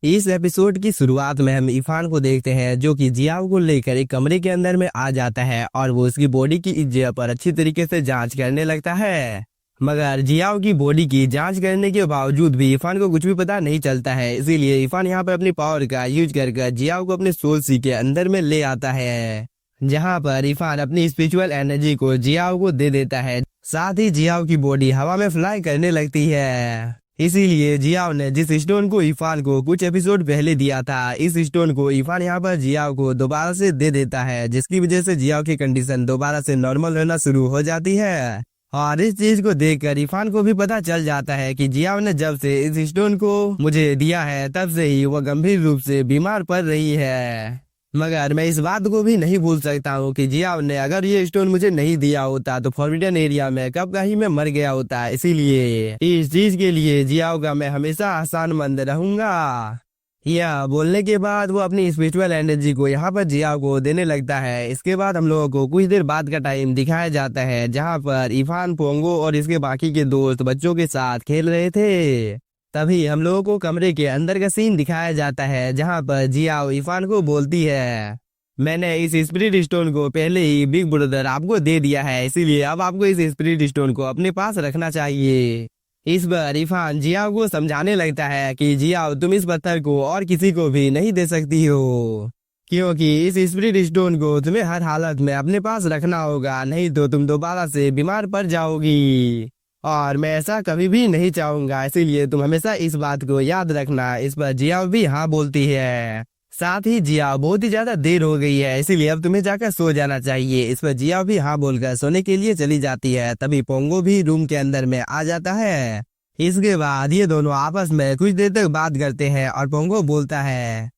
इस एपिसोड की शुरुआत में हम इरफान को देखते हैं जो कि जियाओ को लेकर एक कमरे के अंदर में आ जाता है और वो उसकी बॉडी की इस जगह पर अच्छी तरीके से जांच करने लगता है। मगर जियाओ की बॉडी की जांच करने के बावजूद भी इरफान को कुछ भी पता नहीं चलता है, इसीलिए इरफान यहाँ पर अपनी पावर का यूज कर जियाओ को अपने सोल सी के अंदर में ले आता है, जहाँ पर इरफान अपनी स्पिरिचुअल एनर्जी को जियाओ को दे देता है। साथ ही जियाओ की बॉडी हवा में फ्लाई करने लगती है। इसीलिए जियाओ ने जिस स्टोन को इरफान को कुछ एपिसोड पहले दिया था, इस स्टोन को इरफान यहाँ पर जियाओ को दोबारा से दे देता है, जिसकी वजह से जियाओ की कंडीशन दोबारा से नॉर्मल रहना शुरू हो जाती है। और इस चीज को देखकर इरफान को भी पता चल जाता है कि जियाओ ने जब से इस स्टोन को मुझे दिया है तब से ही वह गंभीर रूप से बीमार पड़ रही है। मगर मैं इस बात को भी नहीं भूल सकता हूँ कि जियाओ ने अगर ये स्टोन मुझे नहीं दिया होता तो फॉरबिडन एरिया में कब कहीं मैं मर गया होता। इसीलिए इस चीज के लिए जियाओ का मैं हमेशा आसानमंद रहूंगा। यह बोलने के बाद वो अपनी स्पिरिचुअल एनर्जी को यहाँ पर जियाओ को देने लगता है। इसके बाद हम लोगों को कुछ देर बाद का टाइम दिखाया जाता है, जहाँ पर इरफान, पोंगो और इसके बाकी के दोस्त बच्चों के साथ खेल रहे थे। तभी हम लोगों को कमरे के अंदर का सीन दिखाया जाता है, जहाँ पर जियाओ इरफान को बोलती है, मैंने इस स्पिरिट स्टोन को पहले ही बिग ब्रदर आपको दे दिया है, इसीलिए अब आपको इस स्पिरिट स्टोन को अपने पास रखना चाहिए। इस बार इरफान जियाओ को समझाने लगता है कि जियाओ तुम इस पत्थर को और किसी को भी नहीं दे सकती हो, क्योंकि इस स्पिरिट स्टोन को तुम्हें हर हालत में अपने पास रखना होगा, नहीं तो तुम दोबारा से बीमार पड़ जाओगी और मैं ऐसा कभी भी नहीं चाहूंगा, इसीलिए तुम हमेशा इस बात को याद रखना। इस पर जियाओ भी हाँ बोलती है। साथ ही जियाओ बहुत ही ज्यादा देर हो गई है, इसीलिए अब तुम्हें जाकर सो जाना चाहिए। इस पर जियाओ भी हाँ बोलकर सोने के लिए चली जाती है। तभी पोंगो भी रूम के अंदर में आ जाता है। इसके बाद ये दोनों आपस में कुछ देर तक बात करते हैं और पोंगो बोलता है,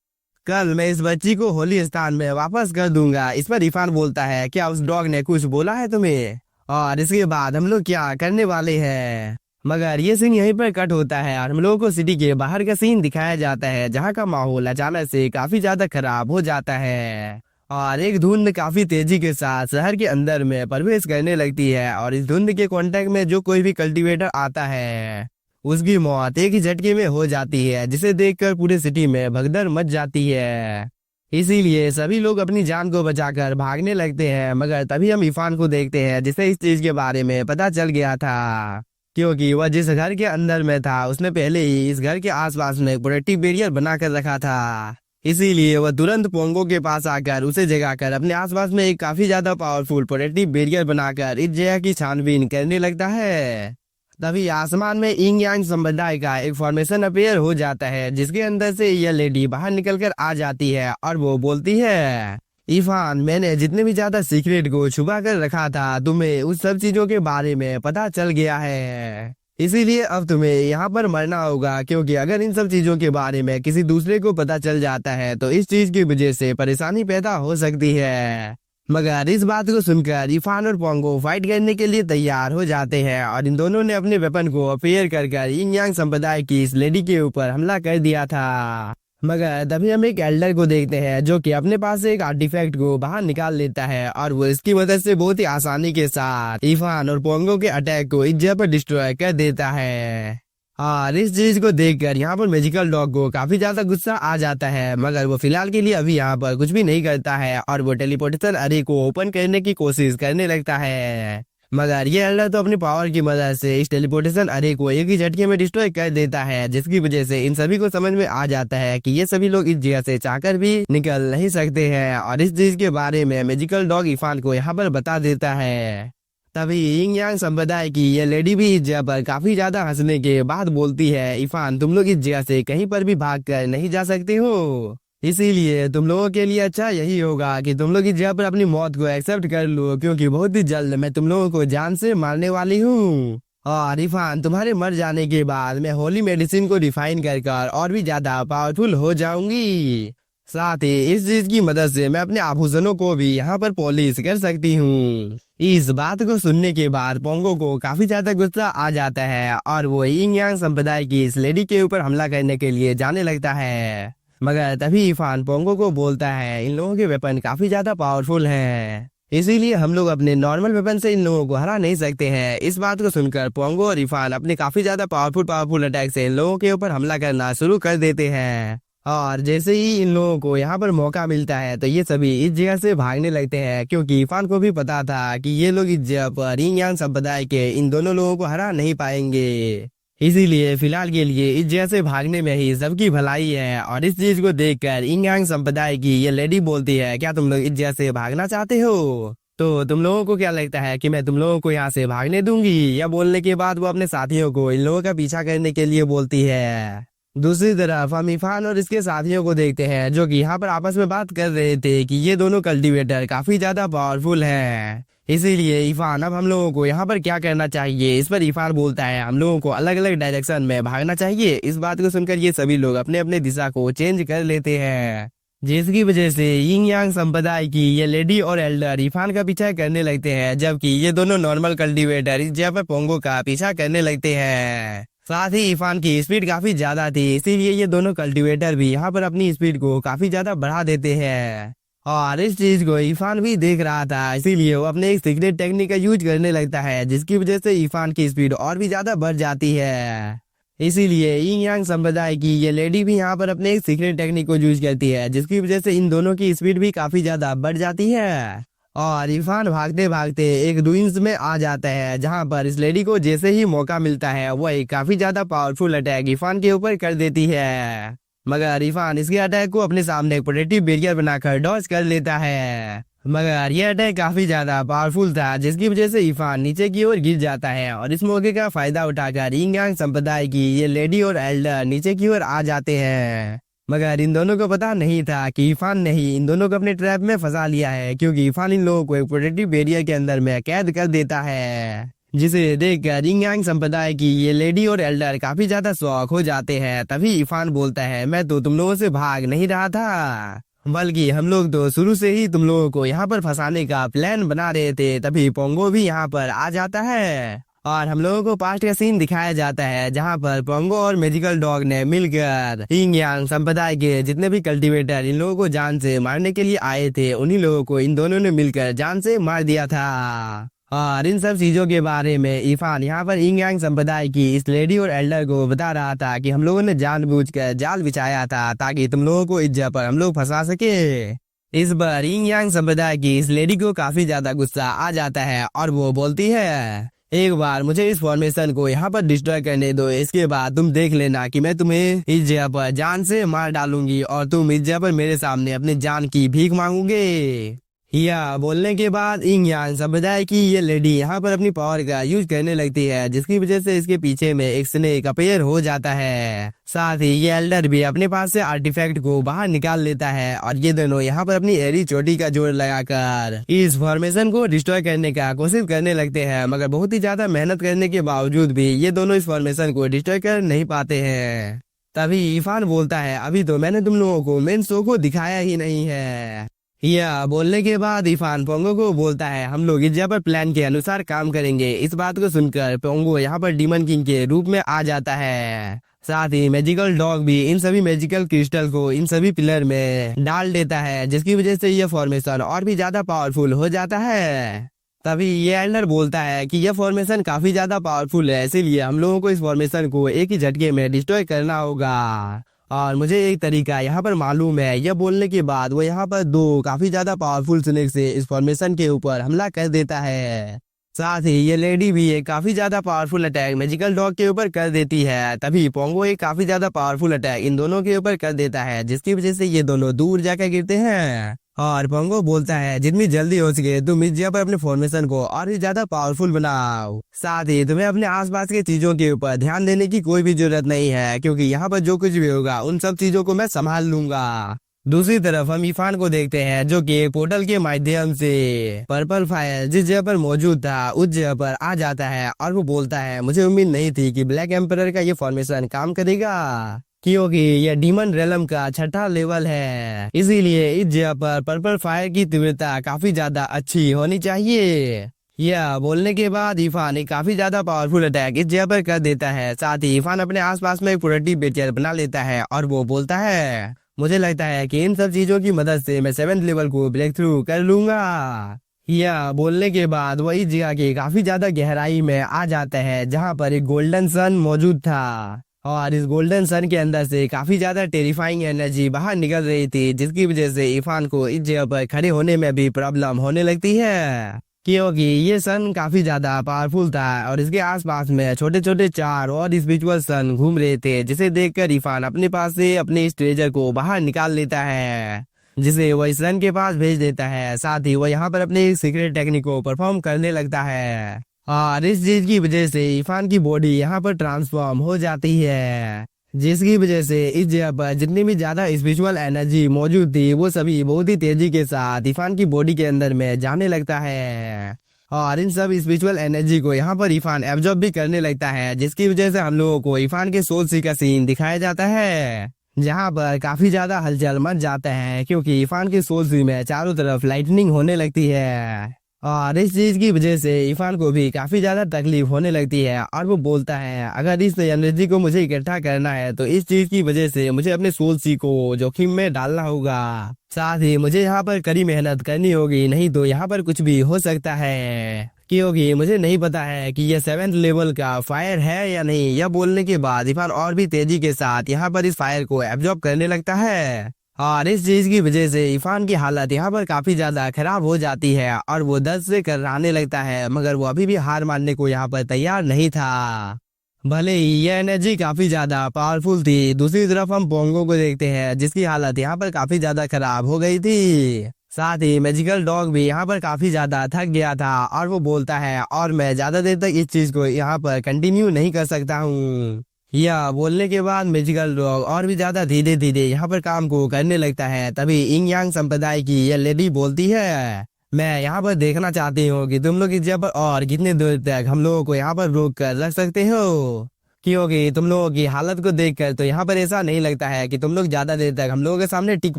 कल मैं इस बच्ची को होली स्थान में वापस कर दूंगा। इस पर इरफान बोलता है, क्या उस डॉग ने कुछ बोला है तुम्हें? और इसके बाद हम लोग क्या करने वाले हैं? मगर ये सीन यहीं पर कट होता है और हम लोगों को सिटी के बाहर का सीन दिखाया जाता है, जहाँ का माहौल अचानक से काफी ज्यादा खराब हो जाता है और एक धुंध काफी तेजी के साथ शहर के अंदर में प्रवेश करने लगती है। और इस धुंध के कांटेक्ट में जो कोई भी कल्टीवेटर आता है उसकी मौत एक ही झटके में हो जाती है, जिसे देखकर पूरे सिटी में भगदड़ मच जाती है। इसीलिए सभी लोग अपनी जान को बचाकर भागने लगते हैं। मगर तभी हम इरफान को देखते हैं, जिसे इस चीज के बारे में पता चल गया था, क्योंकि वह जिस घर के अंदर में था उसने पहले ही इस घर के आसपास में प्रोटेक्टिव बैरियर बना कर रखा था। इसीलिए वह तुरंत पोंगो के पास आकर उसे जगाकर अपने आसपास में एक काफी ज्यादा पावरफुल प्रोटेक्टिव बैरियर बनाकर इस जगह की छानबीन करने लगता है। तभी आसमान में इंग यांग संप्रदाय का एक फॉर्मेशन अपेयर हो जाता है, जिसके अंदर से यह लेडी बाहर निकलकर आ जाती है और वो बोलती है, इरफान, मैंने जितने भी ज्यादा सीक्रेट को छुपा कर रखा था तुम्हें उस सब चीजों के बारे में पता चल गया है, इसीलिए अब तुम्हें यहाँ पर मरना होगा, क्योंकि अगर इन सब चीजों के बारे में किसी दूसरे को पता चल जाता है तो इस चीज की वजह से परेशानी पैदा हो सकती है। मगर इस बात को सुनकर इरफान और पोंगो फाइट करने के लिए तैयार हो जाते हैं और इन दोनों ने अपने वेपन को अपेयर कर इंग यांग संप्रदाय की इस लेडी के ऊपर हमला कर दिया था। मगर तभी हम एक एल्डर को देखते हैं जो कि अपने पास से एक आर्टिफैक्ट को बाहर निकाल लेता है और वो इसकी मदद से बहुत ही आसानी के साथ इरफान और पोंगो के अटैक को इस जगह पर डिस्ट्रॉय कर देता है। और इस चीज को देखकर यहाँ पर मैजिकल डॉग को काफी ज्यादा गुस्सा आ जाता है, मगर वो फिलहाल के लिए अभी यहाँ पर कुछ भी नहीं करता है और वो टेलीपोर्टेशन अरे को ओपन करने की कोशिश करने लगता है। मगर ये एल्डर तो अपनी पावर की मदद से इस टेलीपोर्टेशन अरे को एक ही झटके में डिस्ट्रॉय कर देता है, जिसकी वजह से इन सभी को समझ में आ जाता है कि ये सभी लोग इस जगह से चाहकर भी निकल नहीं सकते हैं। और इस चीज के बारे में मैजिकल डॉग इरफान को यहाँ पर बता देता है। तभी इंग यांग संप्रदाय की ये लेडी भी इस जगह पर काफी ज्यादा हंसने के बाद बोलती है, इरफान, तुम लोग इस जगह से कहीं पर भी भाग कर नहीं जा सकते हो, इसीलिए तुम लोगों के लिए अच्छा यही होगा कि तुम लोग इस जगह पर अपनी मौत को एक्सेप्ट कर लो, क्योंकि बहुत ही जल्द मैं तुम लोगों को जान से मारने वाली हूँ। और इरफान, तुम्हारे मर जाने के बाद मैं होली मेडिसिन को रिफाइन कर और भी ज्यादा पावरफुल हो जाऊंगी। साथ ही इस चीज की मदद से मैं अपने आभूषणों को भी यहाँ पर पॉलिश कर सकती हूँ। इस बात को सुनने के बाद पोंगो को काफी ज्यादा गुस्सा आ जाता है और वो इंग यांग संप्रदाय की इस लेडी के ऊपर हमला करने के लिए जाने लगता है। मगर तभी इरफान पोंगो को बोलता है, इन लोगों के वेपन काफी ज्यादा पावरफुल हैं, इसीलिए हम लोग अपने नॉर्मल वेपन से इन लोगों को हरा नहीं सकते हैं। इस बात को सुनकर पोंगो और इरफान अपने काफी ज्यादा पावरफुल अटैक से इन लोगों के ऊपर हमला करना शुरू कर देते हैं और जैसे ही इन लोगों को यहाँ पर मौका मिलता है तो ये सभी इस जगह से भागने लगते हैं, क्योंकि इरफान को भी पता था कि ये लोग इस जगह पर यिंग यांग संप्रदाय के इन दोनों लोगों को हरा नहीं पाएंगे। इसीलिए फिलहाल के लिए इस जगह से भागने में ही सबकी भलाई है। और इस चीज को देखकर यिंग यांग संप्रदाय की ये लेडी बोलती है, क्या तुम लोग इस जगह से भागना चाहते हो? तो तुम लोगों को क्या लगता है कि मैं तुम लोगों को यहाँ से भागने दूंगी? यह बोलने के बाद वो अपने साथियों को इन लोगों का पीछा करने के लिए बोलती है। दूसरी तरफ हम इरफान और इसके साथियों को देखते हैं, जो कि यहाँ पर आपस में बात कर रहे थे कि ये दोनों कल्टीवेटर काफी ज्यादा पावरफुल हैं। इसीलिए इरफान, अब हम लोगों को यहाँ पर क्या करना चाहिए? इस पर इरफान बोलता है, हम लोगों को अलग अलग डायरेक्शन में भागना चाहिए। इस बात को सुनकर ये सभी लोग अपने अपने दिशा को चेंज कर लेते हैं, जिसकी वजह से यिंग यांग संप्रदाय की ये लेडी और एल्डर इरफान का पीछा करने लगते हैं, जबकि ये दोनों नॉर्मल कल्टीवेटर इस जगह पर पोंगो का पीछा करने लगते हैं। साथ ही इरफान की स्पीड काफी ज्यादा थी, इसीलिए ये दोनों कल्टीवेटर भी यहाँ पर अपनी स्पीड को काफी ज्यादा बढ़ा देते हैं। और इस चीज को इरफान भी देख रहा था, इसीलिए वो अपने एक सीक्रेट टेक्निक का यूज करने लगता है, जिसकी वजह से इरफान की स्पीड और भी ज्यादा बढ़ जाती है। इसीलिए यिंग यांग संप्रदाय की ये लेडी भी यहाँ पर अपने एक सीक्रेट टेक्निक को यूज करती है, जिसकी वजह से इन दोनों की स्पीड भी काफी ज्यादा बढ़ जाती है। और इरफान भागते भागते एक रुइंस में आ जाता है, जहाँ पर इस लेडी को जैसे ही मौका मिलता है वह एक काफी ज्यादा पावरफुल अटैक इरफान के ऊपर कर देती है। मगर इरफान इसके अटैक को अपने सामने एक प्रोटेक्टिव बैरियर बनाकर डॉज कर लेता है। मगर यह अटैक काफी ज्यादा पावरफुल था, जिसकी वजह से इरफान नीचे की ओर गिर जाता है। और इस मौके का फायदा उठाकर यिंग यांग संप्रदाय की ये लेडी और एल्डर नीचे की ओर आ जाते हैं। मगर इन दोनों को पता नहीं था कि इरफान ने ही इन दोनों को अपने ट्रैप में फंसा लिया है, क्योंकि इरफान इन लोगों को एक प्रोटेक्टिव बैरियर के अंदर में कैद कर देता है, जिसे देखकर यिंग यांग संप्रदाय की ये लेडी और एल्डर काफी ज्यादा शॉक हो जाते हैं। तभी इरफान बोलता है, मैं तो तुम लोगों से भाग नहीं रहा था, बल्कि हम लोग तो शुरू से ही तुम लोगों को यहाँ पर फंसाने का प्लान बना रहे थे। तभी पोंगो भी यहाँ पर आ जाता है और हम लोगों को पास्ट का सीन दिखाया जाता है, जहाँ पर पोंगो और मैजिकल डॉग ने मिलकर यिंग यांग संप्रदाय के जितने भी कल्टीवेटर इन लोगों को जान से मारने के लिए आए थे, उन्हीं लोगों को इन दोनों ने मिलकर जान से मार दिया था। और इन सब चीजों के बारे में इरफान यहाँ पर यिंग यांग संप्रदाय की इस लेडी और एल्डर को बता रहा था कि हम लोगों ने जानबूझकर जाल बिछाया था, ताकि तुम लोगों को इस जगह पर हम लोग फंसा सके। इस बार यिंग यांग संप्रदाय की इस लेडी को काफी ज्यादा गुस्सा आ जाता है और वो बोलती है, एक बार मुझे इस फॉर्मेशन को यहाँ पर डिस्ट्रॉय करने दो, इसके बाद तुम देख लेना कि मैं तुम्हें इस जगह पर जान से मार डालूंगी और तुम इस जगह पर मेरे सामने अपने जान की भीख मांगोगे। यह बोलने के बाद यिंग यांग संप्रदाय की ये लेडी यहाँ पर अपनी पावर का यूज करने लगती है, जिसकी वजह से इसके पीछे में एक स्नेक अपीयर हो जाता है। साथ ही ये एल्डर भी अपने पास से आर्टिफैक्ट को बाहर निकाल लेता है और ये दोनों यहाँ पर अपनी एरी चोटी का जोर लगाकर इस फॉर्मेशन को डिस्ट्रॉय करने का कोशिश करने लगते हैं। मगर बहुत ही ज्यादा मेहनत करने के बावजूद भी ये दोनों इस फॉर्मेशन को डिस्ट्रॉय कर नहीं पाते हैं। तभी इरफान बोलता है, अभी तो मैंने तुम लोगों को मेन शो को दिखाया ही नहीं है। यह बोलने के बाद इरफान पोंगो को बोलता है, हम लोग इस जगह पर प्लान के अनुसार काम करेंगे। इस बात को सुनकर पोंगो यहाँ पर डीमन किंग के रूप में आ जाता है। साथ ही मैजिकल डॉग भी इन सभी मैजिकल क्रिस्टल को इन सभी पिलर में डाल देता है, जिसकी वजह से यह फॉर्मेशन और भी ज्यादा पावरफुल हो जाता है। तभी ये एल्डर बोलता है कि यह फॉर्मेशन काफी ज्यादा पावरफुल है, इसीलिए हम लोगों को इस फॉर्मेशन को एक ही झटके में डिस्ट्रॉय करना होगा। और मुझे एक तरीका यहाँ पर मालूम है। यह बोलने के बाद वो यहाँ पर दो काफी ज्यादा पावरफुल स्नेक से इस फॉर्मेशन के ऊपर हमला कर देता है। साथ ही ये लेडी भी एक काफी ज्यादा पावरफुल अटैक मैजिकल डॉग के ऊपर कर देती है। तभी पोंगो एक काफी ज्यादा पावरफुल अटैक इन दोनों के ऊपर कर देता है, जिसकी वजह से ये दोनों दूर जाकर गिरते हैं। और पोंगो बोलता है, जितनी जल्दी हो सके तुम इस जगह पर अपने फॉर्मेशन को और भी ज्यादा पावरफुल बनाओ। साथ ही तुम्हें अपने आसपास के चीजों के ऊपर ध्यान देने की कोई भी जरूरत नहीं है, क्योंकि यहाँ पर जो कुछ भी होगा उन सब चीजों को मैं संभाल लूंगा। दूसरी तरफ हम इरफान को देखते हैं, जो कि एक पोर्टल के माध्यम से पर्पल फायर जिस जगह पर मौजूद था उस जगह पर आ जाता है। और वो बोलता है, मुझे उम्मीद नहीं थी कि ब्लैक एम्परर का ये फॉर्मेशन काम करेगा, क्योंकि यह डीमन रेलम का छठा लेवल है। इसीलिए इस जगह पर पर्पल फायर की तीव्रता काफी ज्यादा अच्छी होनी चाहिए। यह बोलने के बाद इरफान एक काफी ज्यादा पावरफुल अटैक इस जगह पर कर देता है। साथ ही इरफान अपने आसपास में एक प्रोटेक्टिव बैरियर बना लेता है और वो बोलता है, मुझे लगता है कि इन सब चीजों की मदद से मैं 7th लेवल को ब्रेक थ्रू कर लूंगा। यह बोलने के बाद वही जगह के काफी ज्यादा गहराई में आ जाता है, जहाँ पर एक गोल्डन सन मौजूद था। और इस गोल्डन सन के अंदर से काफी ज्यादा टेरिफाइंग एनर्जी बाहर निकल रही थी, जिसकी वजह से इरफान को इस जगह पर खड़े होने में भी प्रॉब्लम होने लगती है, क्योंकि ये सन काफी ज्यादा पावरफुल था और इसके आसपास में छोटे छोटे चार और स्पिरिचुअल सन घूम रहे थे, जिसे देखकर इरफान अपने पास से अपने इस ट्रेजर को बाहर निकाल लेता है, जिसे वो इस सन के पास भेज देता है। साथ ही वो यहाँ पर अपने सीक्रेट टेक्निक को परफॉर्म करने लगता है और इस चीज की वजह से इरफान की बॉडी यहाँ पर ट्रांसफॉर्म हो जाती है, जिसकी वजह से इस जगह पर जितनी भी ज्यादा स्पिरिचुअल एनर्जी मौजूद थी वो सभी बहुत ही तेजी के साथ इरफान की बॉडी के अंदर में जाने लगता है और इन सब स्पिरिचुअल एनर्जी को यहाँ पर इरफान एब्जॉर्ब भी करने लगता है, जिसकी वजह से हम लोगों को इरफान के सोल सी का सीन दिखाया जाता है, जहाँ पर काफी ज्यादा हलचल मच जाता है, क्योंकि इरफान के सोल सी में चारों तरफ लाइटनिंग होने लगती है और इस चीज की वजह से इरफान को भी काफी ज्यादा तकलीफ होने लगती है और वो बोलता है अगर इस एनर्जी को मुझे इकट्ठा करना है तो इस चीज की वजह से मुझे अपने सोल सी को जोखिम में डालना होगा, साथ ही मुझे यहाँ पर कड़ी मेहनत करनी होगी, नहीं तो यहाँ पर कुछ भी हो सकता है, क्योंकि मुझे नहीं पता है कि यह 7th लेवल का फायर है या नहीं। यह बोलने के बाद इरफान और भी तेजी के साथ यहाँ पर इस फायर को एब्जॉर्ब करने लगता है और इस चीज की वजह से इरफान की हालत यहाँ पर काफी ज्यादा खराब हो जाती है और वो दर्द से कराने लगता है, मगर वो अभी भी हार मानने को यहाँ पर तैयार नहीं था, भले ही यह एनर्जी काफी ज्यादा पावरफुल थी। दूसरी तरफ हम पोंगो को देखते हैं, जिसकी हालत यहाँ पर काफी ज्यादा खराब हो गई थी, साथ ही मैजिकल डॉग भी यहाँ पर काफी ज्यादा थक गया था और वो बोलता है और मैं ज्यादा देर तक इस चीज को यहाँ पर कंटिन्यू नहीं कर सकता हूँ। यह बोलने के बाद मैजिकल डॉग और भी ज्यादा धीरे धीरे यहाँ पर काम को करने लगता है। तभी इंग यांग संप्रदाय की यह लेडी बोलती है मैं यहाँ पर देखना चाहती हूँ कि तुम लोग इस जगह पर और कितने देर तक हम लोगों को यहाँ पर रोक कर रख सकते हो, क्योंकि तुम लोगों की हालत को देखकर तो यहाँ पर ऐसा नहीं लगता है कि तुम लोग ज्यादा देर तक हम लोगों के सामने टिक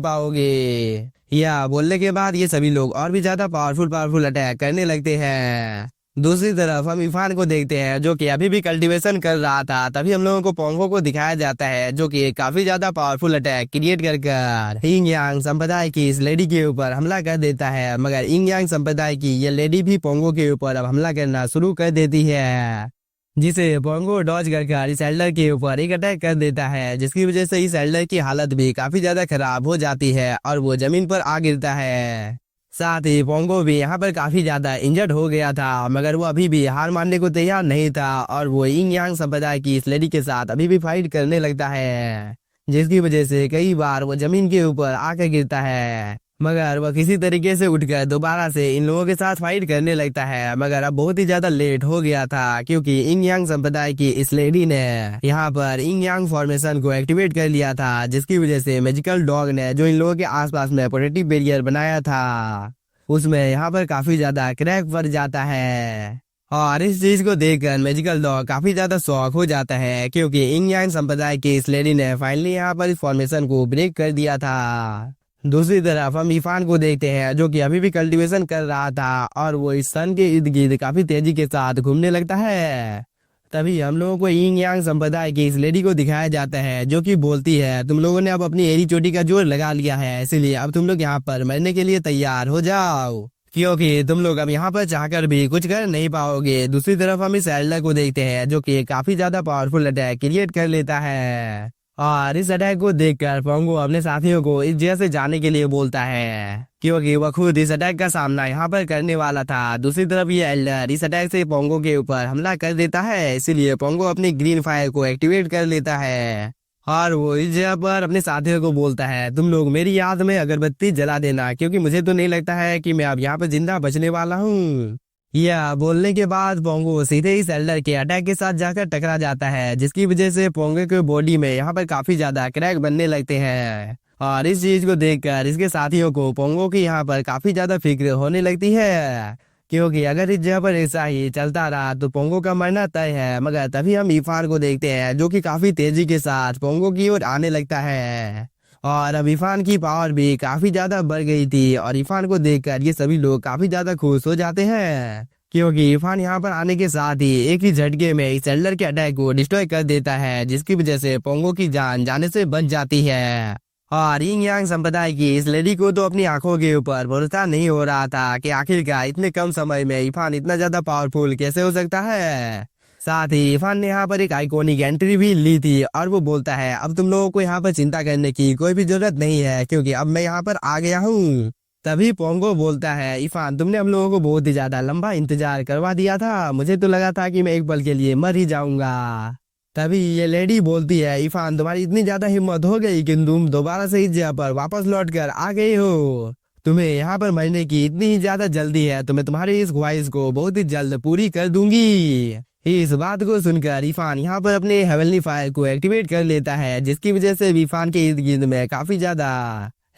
पाओगे। यह बोलने के बाद ये सभी लोग और भी ज्यादा पावरफुल अटैक करने लगते हैं। दूसरी तरफ हम इरफान को देखते हैं, जो कि अभी भी कल्टीवेशन कर रहा था। तभी हम लोगों को पोंगो को दिखाया जाता है, जो कि काफी ज्यादा पावरफुल अटैक क्रिएट कर इंग यांग संप्रदाय की इस लेडी के ऊपर हमला कर देता है, मगर इंग यांग संप्रदाय की ये लेडी भी पोंगो के ऊपर अब हमला करना शुरू कर देती है, जिसे पोंगो डॉज कर इस एल्डर के ऊपर एक अटैक कर देता है, जिसकी वजह से इस एल्डर की हालत भी काफी ज्यादा खराब हो जाती है और वो जमीन पर आ गिरता है। साथ ही पोंगो भी यहाँ पर काफी ज्यादा इंजर्ड हो गया था, मगर वो अभी भी हार मानने को तैयार नहीं था और वो इंग यांग संप्रदाय की इस लेडी के साथ अभी भी फाइट करने लगता है, जिसकी वजह से कई बार वो जमीन के ऊपर आकर गिरता है, मगर वह किसी तरीके से उठकर दोबारा से इन लोगों के साथ फाइट करने लगता है। मगर अब बहुत ही ज्यादा लेट हो गया था, क्योंकि इंग यांग संप्रदाय की इस लेडी ने यहाँ पर इंग यांग फॉर्मेशन को एक्टिवेट कर लिया था, जिसकी वजह से मैजिकल डॉग ने जो इन लोगों के आसपास में प्रोटेक्टिव बैरियर बनाया था उसमें यहाँ पर काफी ज्यादा क्रैक पड़ जाता है और इस चीज को देखकर मैजिकल डॉग काफी ज्यादा शॉक हो जाता है, क्योंकि इंग यांग संप्रदाय की इस लेडी ने फाइनली यहाँ पर इस फॉर्मेशन को ब्रेक कर दिया था। दूसरी तरफ हम इरफान को देखते हैं, जो कि अभी भी कल्टीवेशन कर रहा था और वो इस सन के इर्द गिर्द काफी तेजी के साथ घूमने लगता है। तभी हम लोगों को इंग यांग संप्रदाय की इस लेडी को दिखाया जाता है, जो कि बोलती है तुम लोगों ने अब अपनी एड़ी चोटी का जोर लगा लिया है, इसीलिए अब तुम लोग यहाँ पर मरने के लिए तैयार हो जाओ, क्योंकि तुम लोग अब यहाँ पर चाहकर भी कुछ कर नहीं पाओगे। दूसरी तरफ हम इस एल्डर को देखते हैं, जो कि काफी ज्यादा पावरफुल अटैक क्रिएट कर लेता है और इस अटैक को देखकर पोंगो अपने साथियों को इस जगह से जाने के लिए बोलता है, क्योंकि वह खुद इस अटैक का सामना यहाँ पर करने वाला था। दूसरी तरफ ये एल्डर इस अटैक से पोंगो के ऊपर हमला कर देता है, इसीलिए पोंगो अपनी ग्रीन फायर को एक्टिवेट कर लेता है और वो इस जगह पर अपने साथियों को बोलता है तुम लोग मेरी याद में अगरबत्ती जला देना, क्योंकि मुझे तो नहीं लगता है कि मैं अब यहाँ पर जिंदा बचने वाला हूँ। यह बोलने के बाद पोंगो सीधे इस एल्डर के अटैक के साथ जाकर टकरा जाता है, जिसकी वजह से पोंगो के बॉडी में यहाँ पर काफी ज्यादा क्रैक बनने लगते हैं और इस चीज को देखकर इसके साथियों को पोंगो की यहाँ पर काफी ज्यादा फिक्र होने लगती है, क्योंकि अगर इस जगह पर ऐसा ही चलता रहा तो पोंगो का मरना तय है। मगर तभी हम इरफान को देखते हैं, जो कि काफी तेजी के साथ पोंगो की ओर आने लगता है और अब इरफान की पावर भी काफी ज्यादा बढ़ गई थी और इरफान को देखकर ये सभी लोग काफी ज्यादा खुश हो जाते हैं, क्योंकि इरफान यहाँ पर आने के साथ ही एक ही झटके में इस एल्डर के अटैक को डिस्ट्रॉय कर देता है, जिसकी वजह से पोंगो की जान जाने से बच जाती है। और इंग यांग संप्रदाय की इस लेडी को तो अपनी आंखों के ऊपर भरोसा नहीं हो रहा था कि आखिरकार इतने कम समय में इरफान इतना ज्यादा पावरफुल कैसे हो सकता है। साथ ही इरफान ने यहाँ पर एक आइकॉनिक एंट्री भी ली थी और वो बोलता है अब तुम लोगों को यहाँ पर चिंता करने की कोई भी जरूरत नहीं है क्योंकि अब मैं यहाँ पर आ गया हूँ। तभी पोंगो बोलता है इरफान तुमने हम लोगों को बहुत ही ज्यादा लंबा इंतजार करवा दिया था, मुझे तो लगा था कि मैं एक पल के लिए मर ही जाऊंगा। तभी ये लेडी बोलती है इरफान तुम्हारी इतनी ज्यादा हिम्मत हो गई कि तुम दोबारा से इस जगह पर वापस लौट कर आ गए हो, तुम्हें यहाँ पर मरने की इतनी ही ज्यादा जल्दी है तो मैं तुम्हारी इस ख्वाहिश को बहुत ही जल्द पूरी कर दूंगी। इस बात को सुनकर इरफान यहाँ पर अपने हेवनली फायर को एक्टिवेट कर लेता है जिसकी वजह से इरफान के इर्द गिर्द में काफी ज्यादा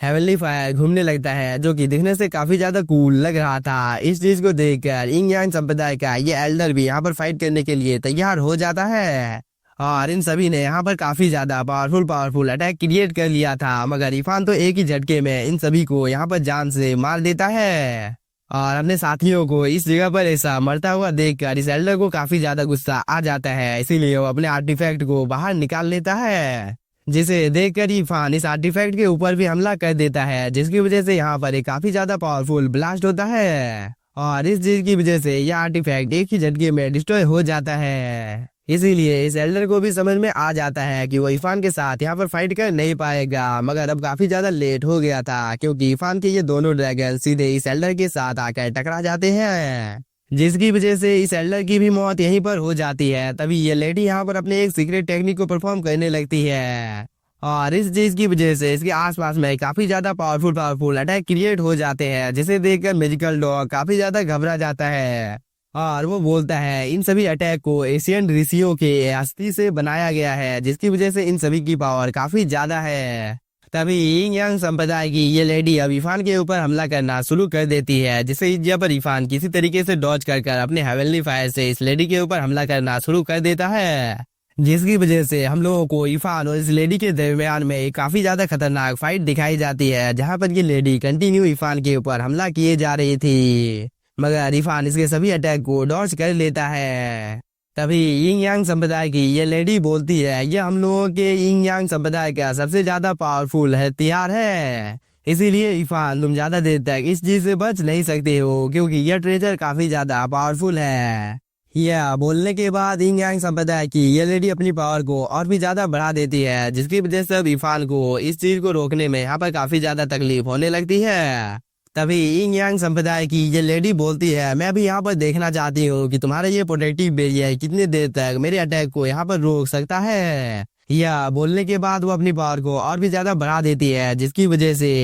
हेवनली फायर घूमने लगता है जो कि दिखने से काफी ज्यादा कूल लग रहा था। इस चीज को देखकर इंग यांग संप्रदाय का ये एल्डर भी यहाँ पर फाइट करने के लिए तैयार हो जाता है और इन सभी ने यहाँ पर काफी ज्यादा पावरफुल अटैक क्रिएट कर लिया था, मगर इरफान तो एक ही झटके में इन सभी को यहाँ पर जान से मार देता है और अपने साथियों को इस जगह पर ऐसा मरता हुआ देखकर इस एल्डर को काफी ज्यादा गुस्सा आ जाता है, इसीलिए वो अपने आर्टिफैक्ट को बाहर निकाल लेता है जिसे देखकर इरफान इस आर्टिफैक्ट के ऊपर भी हमला कर देता है जिसकी वजह से यहाँ पर एक काफी ज्यादा पावरफुल ब्लास्ट होता है और इस चीज की वजह से यह आर्टिफैक्ट एक ही झटके में डिस्ट्रॉय हो जाता है। इसीलिए इस एल्डर को भी समझ में आ जाता है कि वो इरफान के साथ यहाँ पर फाइट कर नहीं पाएगा, मगर अब काफी ज्यादा लेट हो गया था क्योंकि इरफान के ये दोनों ड्रैगन सीधे इस एल्डर के साथ आकर टकरा जाते हैं जिसकी वजह से इस एल्डर की भी मौत यहीं पर हो जाती है। तभी ये लेडी यहाँ पर अपने एक सीक्रेट टेक्निक को परफॉर्म करने लगती है और इस चीज की वजह से इसके आसपास में काफी ज्यादा पावरफुल अटैक क्रिएट हो जाते हैं जिसे देखकर मैजिकल डॉग काफी ज्यादा घबरा जाता है और वो बोलता है इन सभी अटैक को एशियन ऋषियों के अस्थि से बनाया गया है जिसकी वजह से इन सभी की पावर काफी ज्यादा है। तभी इंग यांग संप्रदाय की ये लेडी अब इरफान के ऊपर हमला करना शुरू कर देती है जिससे इस जगह पर इरफान किसी तरीके से डॉज कर अपने हेवनली फायर से इस लेडी के ऊपर हमला करना शुरू कर देता है जिसकी वजह से हम लोगों को इरफान और इस लेडी के दरमियान में एक काफी ज्यादा खतरनाक फाइट दिखाई जाती है जहाँ पर ये लेडी कंटिन्यू इरफान के ऊपर हमला किए जा रही थी, मगर इरफान इसके सभी अटैक को डॉज कर लेता है। तभी इंग यांग संप्रदाय की ये लेडी बोलती है ये हम लोगों के इंग यांग संप्रदाय का सबसे ज्यादा पावरफुल हथियार है, इसीलिए इरफान तुम ज्यादा देर तक इस चीज से बच नहीं सकते हो क्योंकि यह ट्रेजर काफी ज्यादा पावरफुल है। यह बोलने के बाद इंग यांग संप्रदाय की ये लेडी अपनी पावर को और भी ज्यादा बढ़ा देती है जिसकी वजह से अब इरफान को इस चीज को रोकने में यहाँ पर काफी ज्यादा तकलीफ होने लगती है। तभी इंग यांग संप्रदाय की ये लेडी बोलती है मैं भी यहाँ पर देखना चाहती हूँ कि तुम्हारा ये प्रोटेक्टिव बैरियर कितनी देर तक मेरे अटैक को यहाँ पर रोक सकता है। यह बोलने के बाद वो अपनी पावर को और भी ज्यादा बढ़ा देती है जिसकी वजह से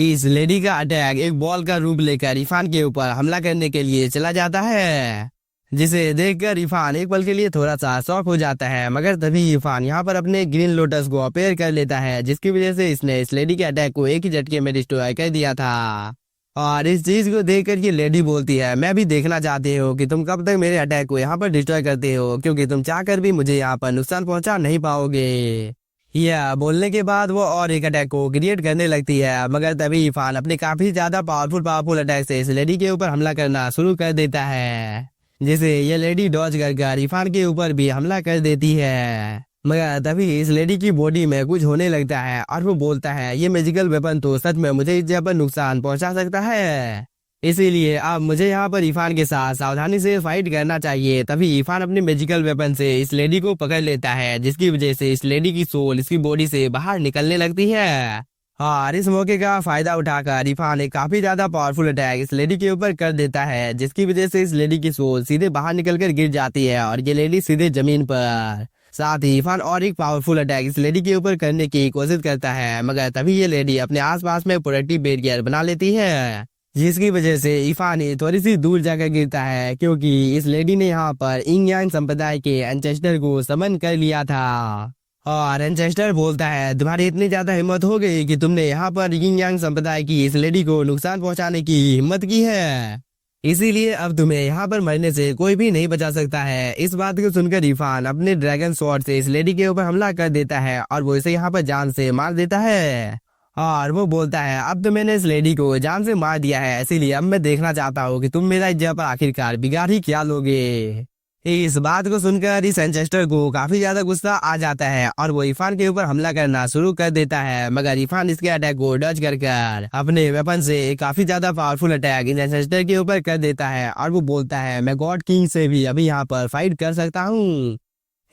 इस लेडी का अटैक एक बॉल का रूप लेकर इरफान के ऊपर हमला करने के लिए चला जाता है जिसे देखकर इरफान एक पल के लिए थोड़ा सा शॉक हो जाता है, मगर तभी इरफान यहाँ पर अपने ग्रीन लोटस को अपेयर कर लेता है जिसकी वजह से इसने इस लेडी के अटैक को एक ही झटके में डिस्ट्रॉय कर दिया था। और इस चीज को देखकर ये लेडी बोलती है मैं भी देखना चाहती हूँ कि तुम कब तक मेरे अटैक को यहाँ पर डिस्ट्रॉय करते हो क्योंकि तुम चाहकर भी मुझे यहाँ पर नुकसान पहुंचा नहीं पाओगे। यह बोलने के बाद वो और एक अटैक को क्रिएट करने लगती है, मगर तभी इरफान अपने काफी ज्यादा पावरफुल अटैक से इस लेडी के ऊपर हमला करना शुरू कर देता है जिसे ये लेडी डॉज कर इरफान के ऊपर भी हमला कर देती है, मगर तभी इस लेडी की बॉडी में कुछ होने लगता है और वो बोलता है ये मैजिकल वेपन तो सच में मुझे इस जगह पर नुकसान पहुंचा सकता है, इसीलिए अब मुझे यहाँ पर इरफान के साथ सावधानी से फाइट करना चाहिए। तभी इरफान अपने मैजिकल वेपन से इस लेडी को पकड़ लेता है जिसकी वजह से इस लेडी की सोल इसकी बॉडी से बाहर निकलने लगती है और इस मौके का फायदा उठाकर इरफान एक काफी ज्यादा पावरफुल अटैक इस लेडी के ऊपर कर देता है जिसकी वजह से इस लेडी की सोल सीधे बाहर निकलकर गिर जाती है और ये लेडी सीधे जमीन पर। साथ ही इरफान और एक पावरफुल अटैक इस लेडी के ऊपर करने की कोशिश करता है, मगर तभी ये लेडी अपने आसपास में प्रोटेक्टिव बैरियर बना लेती है जिसकी वजह से इरफान थोड़ी सी दूर जाकर गिरता है क्योंकि इस लेडी ने यहाँ पर इंग यांग संप्रदाय के एंसेस्टर को समन कर लिया था और एंसेस्टर बोलता है तुम्हारी इतनी ज्यादा हिम्मत हो गई कि तुमने यहाँ पर इंग यांग संप्रदाय की इस लेडी को नुकसान पहुंचाने की हिम्मत की है, इसीलिए अब तुम्हें यहाँ पर मरने से कोई भी नहीं बचा सकता है। इस बात को सुनकर इरफान अपने ड्रैगन स्वॉर्ड से इस लेडी के ऊपर हमला कर देता है और वो इसे यहाँ पर जान से मार देता है और वो बोलता है अब तो मैंने इस लेडी को जान से मार दिया है, इसीलिए अब मैं देखना चाहता हूँ कि तुम मेरा इस जगह पर आखिरकार बिगाड़ ही क्या लोगे। इस बात को सुनकर इस एंचेस्टर को काफी ज्यादा गुस्सा आ जाता है और वो इरफान के ऊपर हमला करना शुरू कर देता है, मगर इरफान इसके अटैक को डज कर अपने वेपन से काफी ज्यादा पावरफुल अटैक इन एंचेस्टर के ऊपर कर देता है और वो बोलता है मैं गॉड किंग से भी अभी यहाँ पर फाइट कर सकता हूँ।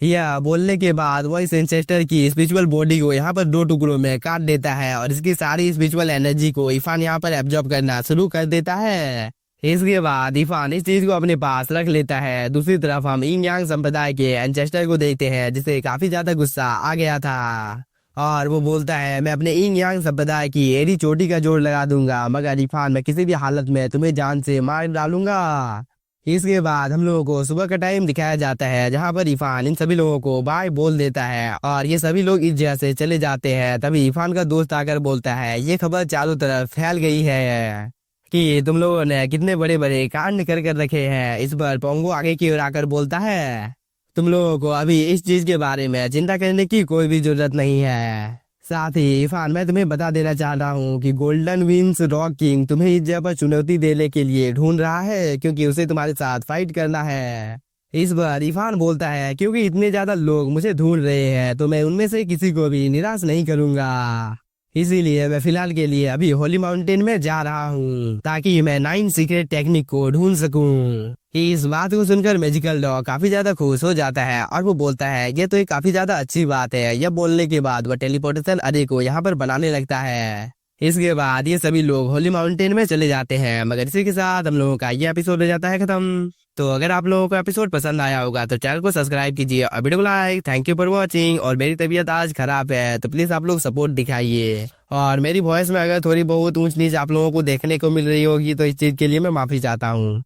यह बोलने के बाद वो इस एंसेस्टर की स्पिरिचुअल बॉडी को यहाँ पर दो टुकड़ों में काट देता है और इसकी सारी स्पिरिचुअल एनर्जी को इरफान यहाँ पर एब्जॉर्ब करना शुरू कर देता है। इसके बाद इरफान इस चीज को अपने पास रख लेता है। दूसरी तरफ हम यिंग यांग संप्रदाय के एंसेस्टर को देखते हैं जिसे काफी ज्यादा गुस्सा आ गया था और वो बोलता है मैं अपने यिंग यांग संप्रदाय की एड़ी चोटी का जोड़ लगा दूंगा, मगर इरफान मैं किसी भी हालत में तुम्हें जान से मार डालूंगा। इसके बाद हम लोगों को सुबह का टाइम दिखाया जाता है जहां पर इरफान इन सभी लोगों को बाय बोल देता है और ये सभी लोग इस जगह से चले जाते हैं। तभी इरफान का दोस्त आकर बोलता है ये खबर चारों तरफ फैल गई है कि तुम लोगों ने कितने बड़े बड़े कांड कर रखे हैं। इस पर पोंगो आगे की ओर आकर बोलता है तुम लोगों को अभी इस चीज के बारे में चिंता करने की कोई भी जरूरत नहीं है। साथ ही इरफान मैं तुम्हें बता देना चाहता हूँ कि गोल्डन विंग्स रॉक किंग तुम्हें इस जगह पर चुनौती देने के लिए ढूंढ रहा है क्योंकि उसे तुम्हारे साथ फाइट करना है। इस बार इरफान बोलता है क्योंकि इतने ज्यादा लोग मुझे ढूंढ रहे हैं तो मैं उनमें से किसी को भी निराश नहीं करूंगा, इसीलिए मैं फिलहाल के लिए अभी होली माउंटेन में जा रहा हूँ ताकि मैं 9 सीक्रेट टेक्निक को ढूंढ सकूं। इस बात को सुनकर मैजिकल डॉग काफी ज्यादा खुश हो जाता है और वो बोलता है ये तो एक काफी ज्यादा अच्छी बात है। यह बोलने के बाद वो टेलीपोर्टेशन अरे को यहाँ पर बनाने लगता है। इसके बाद ये सभी लोग होली माउंटेन में चले जाते हैं, मगर इसी के साथ हम लोगों का ये एपिसोड हो जाता है खत्म। तो अगर आप लोगों को एपिसोड पसंद आया होगा तो चैनल को सब्सक्राइब कीजिए और वीडियो को like. Thank you for watching. और मेरी तबीयत आज खराब है तो प्लीज आप लोग सपोर्ट दिखाइए और मेरी वॉइस में अगर थोड़ी बहुत ऊंच नीच आप लोगों को देखने को मिल रही होगी तो इस चीज के लिए मैं माफी चाहता हूँ।